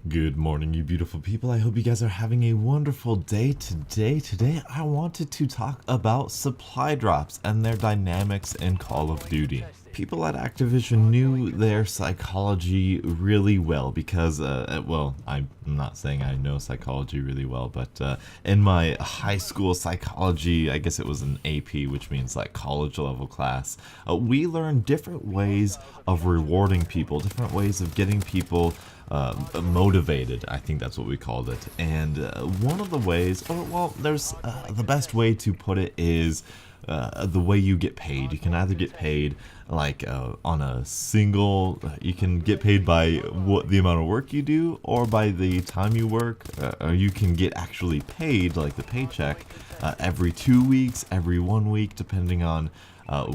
Good morning, you beautiful people. I hope you guys are having a wonderful day today. I wanted to talk about supply drops and their dynamics in Call of Duty. People at Activision knew their psychology really well because, well, I'm not saying I know psychology really well, but in my high school psychology, I guess it was an AP, which means like college level class, we learned different ways of rewarding people, different ways of getting people motivated. I think that's what we called it. And one of the ways, there's the best way to put it is the way you get paid. You can either get paid like on a single, you can get paid by what the amount of work you do or by the time you work, or you can get actually paid like the paycheck every 2 weeks, every 1 week, depending on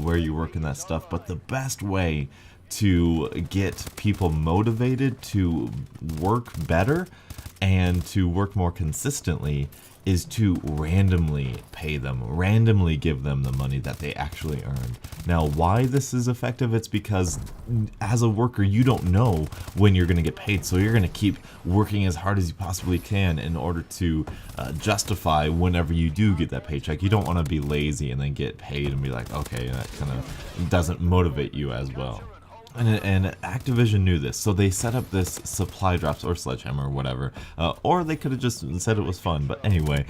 where you work and that stuff. But the best way to get people motivated to work better and to work more consistently is to randomly pay them, randomly give them the money that they actually earned. Now, why this is effective, it's because as a worker, you don't know when you're going to get paid, so you're going to keep working as hard as you possibly can in order to justify whenever you do get that paycheck. You don't want to be lazy and then get paid and be like, okay, that kind of doesn't motivate you as well. And Activision knew this, so they set up this supply drops, or Sledgehammer, or whatever, or they could have just said it was fun, but anyway,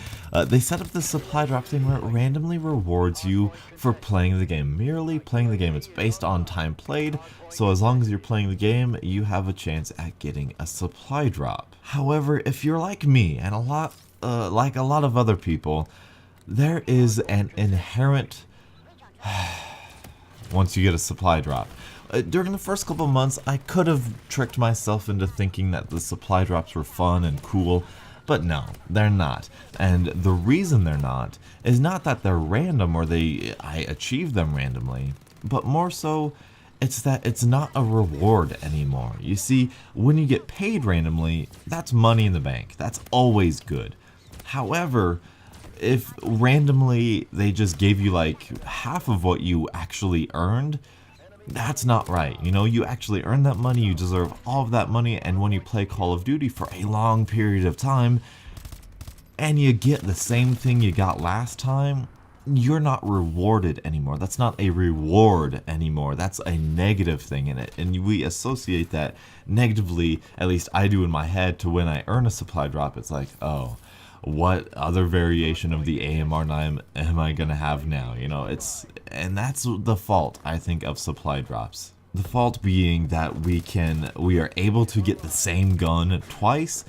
they set up this supply drop thing where it randomly rewards you for playing the game, merely playing the game. It's based on time played, so as long as you're playing the game, you have a chance at getting a supply drop. However, if you're like me, and like a lot of other people, there is an inherent once you get a supply drop. During the first couple months, I could have tricked myself into thinking that the supply drops were fun and cool, but no, they're not. And the reason they're not is not that they're random or I achieved them randomly, but more so, it's that it's not a reward anymore. You see, when you get paid randomly, that's money in the bank. That's always good. However, if randomly they just gave you like half of what you actually earned, that's not right. You know, you actually earn that money, you deserve all of that money, and when you play Call of Duty for a long period of time, and you get the same thing you got last time, you're not rewarded anymore. That's not a reward anymore. That's a negative thing in it, and we associate that negatively, at least I do in my head, to when I earn a supply drop. It's like, oh, what other variation of the AMR9 am I gonna have now? You know, and that's the fault, I think, of supply drops. The fault being that we are able to get the same gun twice,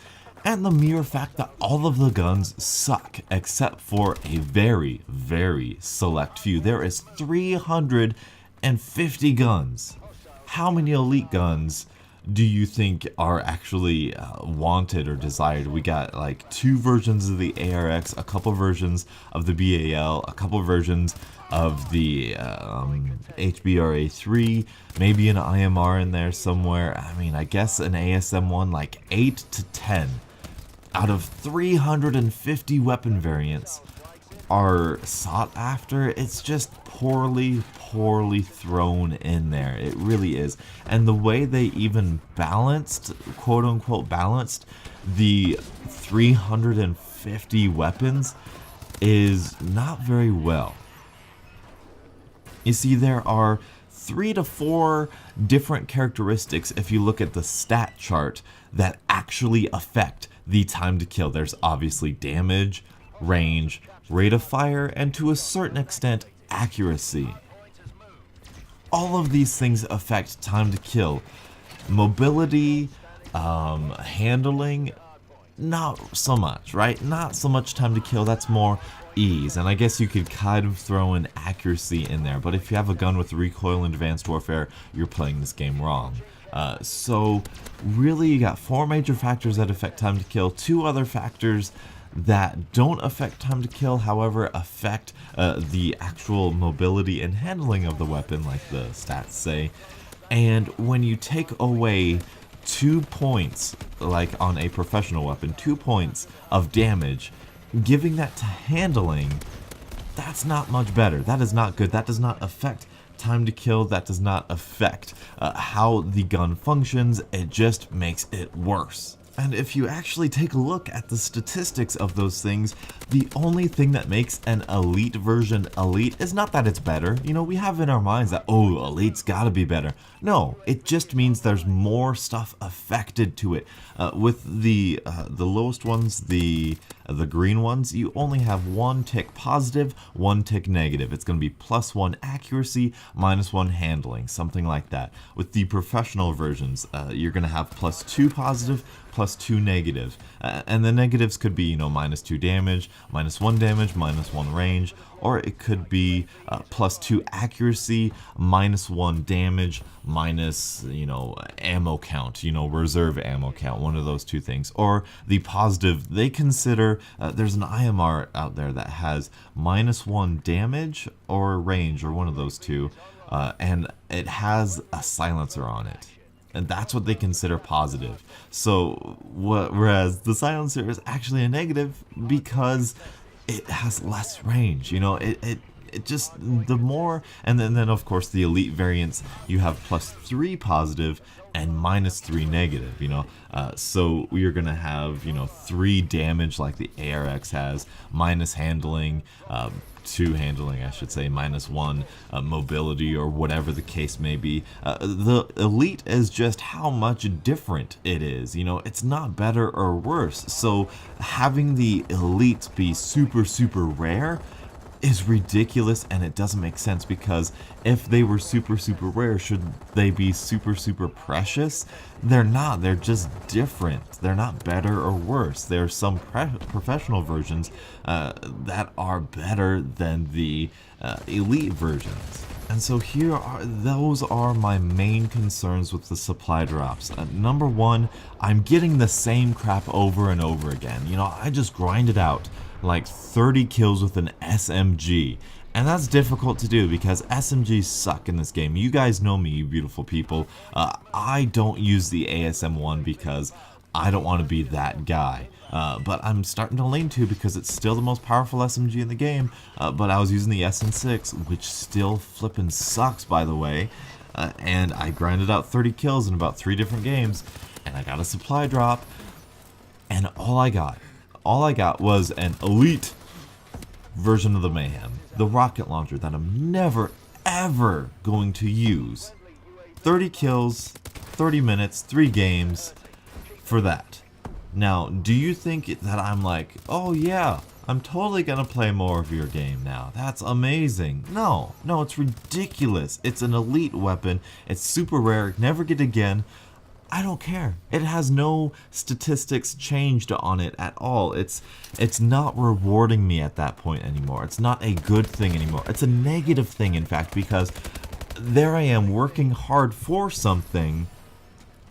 and the mere fact that all of the guns suck except for a very, very select few. There is 350 guns. How many elite guns do you think are actually wanted or desired? We got like 2 versions of the ARX, a couple versions of the BAL, a couple versions of the HBRA3, maybe an IMR in there somewhere. I mean, I guess an ASM1, like 8 to 10 out of 350 weapon variants are sought after. It's just poorly thrown in there. It really is. And the way they even balanced, quote unquote balanced, the 350 weapons is not very well. You see, there are 3 to 4 different characteristics, if you look at the stat chart, that actually affect the time to kill. There's obviously damage, range, rate of fire, and to a certain extent, accuracy. All of these things affect time to kill. Mobility, handling, not so much, right? Not so much time to kill, that's more ease. And I guess you could kind of throw in accuracy in there, but if you have a gun with recoil in Advanced Warfare, you're playing this game wrong. So really, you got 4 major factors that affect time to kill, 2 other factors that don't affect time to kill, however affect the actual mobility and handling of the weapon, like the stats say. And when you take away 2 points, like on a professional weapon, 2 points of damage, giving that to handling, that's not much better. That is not good. That does not affect time to kill. That does not affect how the gun functions. It just makes it worse. And if you actually take a look at the statistics of those things, the only thing that makes an elite version elite is not that it's better. You know, we have in our minds that, oh, elite's gotta be better. No, it just means there's more stuff affected to it. With the lowest ones, the green ones, you only have one tick positive, one tick negative. It's going to be +1 accuracy, -1 handling, something like that. With the professional versions, you're going to have +2 positive, +2 negative. And the negatives could be, you know, -2 damage, -1 damage, -1 range, or it could be +2 accuracy, -1 damage, minus, you know, ammo count, you know, reserve ammo count, one of those two things. Or the positive, they consider, there's an IMR out there that has -1 damage or range, or one of those two, and it has a silencer on it. And that's what they consider positive. So, whereas the silencer is actually a negative because it has less range, you know, it just, the more, and then of course the elite variants, you have +3 positive and -3 negative, you know, so you're gonna have, you know, 3 damage like the ARX has, minus handling, 2 handling, I should say, -1 mobility, or whatever the case may be. The elite is just how much different it is, you know, it's not better or worse. So having the elite be super rare is ridiculous, and it doesn't make sense, because if they were super rare, should they be super precious? They're not. They're just different. They're not better or worse. There are some professional versions that are better than the elite versions. And so those are my main concerns with the supply drops. Number one, I'm getting the same crap over and over again. You know, I just grind it out like 30 kills with an SMG. And that's difficult to do because SMGs suck in this game. You guys know me, you beautiful people. I don't use the ASM-1 because I don't want to be that guy. But I'm starting to lean to, because it's still the most powerful SMG in the game. But I was using the SN6, which still flippin' sucks, by the way. And I grinded out 30 kills in about 3 different games. And I got a supply drop. And all I got was an elite version of the Mayhem, the rocket launcher that I'm never ever going to use. 30 kills, 30 minutes, 3 games for that. Now, do you think that I'm like, oh yeah, I'm totally gonna play more of your game now, that's amazing? No, it's ridiculous. It's an elite weapon, it's super rare, never get again. I don't care. It has no statistics changed on it at all. It's not rewarding me at that point anymore. It's not a good thing anymore. It's a negative thing, in fact, because there I am working hard for something,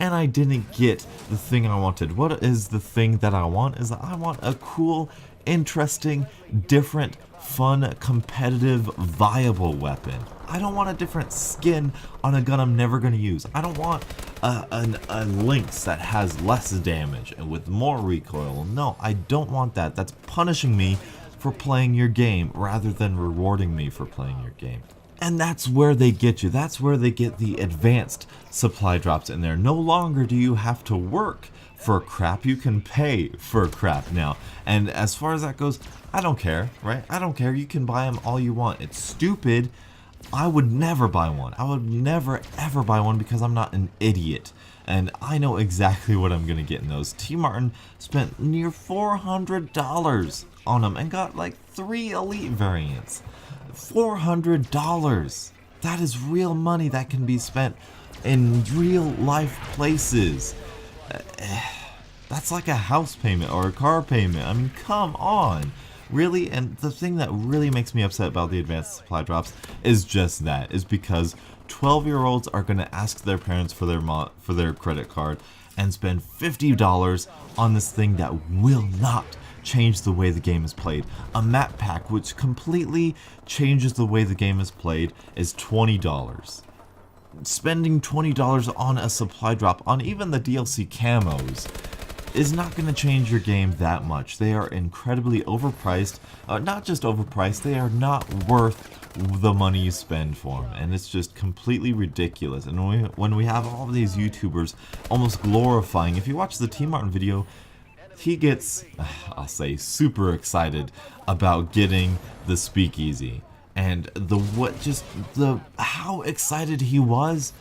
and I didn't get the thing I wanted. What is the thing that I want? Is that I want a cool, interesting, different, fun, competitive, viable weapon. I don't want a different skin on a gun I'm never going to use. I don't want a Lynx that has less damage and with more recoil. No, I don't want that. That's punishing me for playing your game rather than rewarding me for playing your game. And that's where they get you. That's where they get the advanced supply drops in there. No longer do you have to work for crap, you can pay for crap now. And as far as that goes, I don't care, right? I don't care. You can buy them all you want. It's stupid. I would never buy one. I would never ever buy one because I'm not an idiot. And I know exactly what I'm going to get in those. T. Martin spent near $400 on them and got like 3 elite variants. $400. That is real money that can be spent in real life places. That's like a house payment or a car payment. I mean, come on. Really? And the thing that really makes me upset about the advanced supply drops is just that. Is because 12-year-olds are going to ask their parents for their credit card and spend $50 on this thing that will not change the way the game is played. A map pack which completely changes the way the game is played is $20. Spending $20 on a supply drop on even the DLC camos is not going to change your game that much. They are incredibly overpriced. Not just overpriced, they are not worth the money you spend for them, and it's just completely ridiculous. And when we have all of these YouTubers almost glorifying, if you watch the T Martin video, he gets, I'll say, super excited about getting the speakeasy, and how excited he was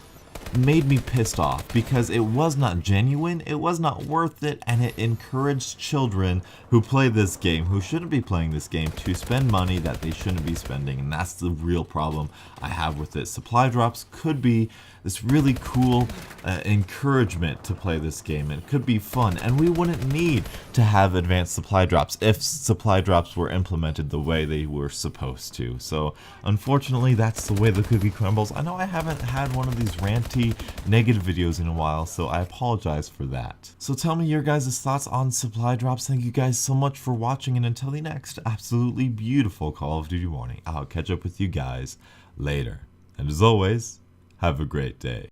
made me pissed off, because it was not genuine, it was not worth it, and it encouraged children who play this game, who shouldn't be playing this game, to spend money that they shouldn't be spending. And that's the real problem I have with it. Supply drops could be this really cool encouragement to play this game, and it could be fun, and we wouldn't need to have advanced supply drops if supply drops were implemented the way they were supposed to. So unfortunately, that's the way the cookie crumbles. I know I haven't had one of these ranty negative videos in a while, so I apologize for that. So tell me your guys' thoughts on supply drops. Thank you guys so much for watching, and until the next absolutely beautiful Call of Duty morning, I'll catch up with you guys later. And as always, have a great day.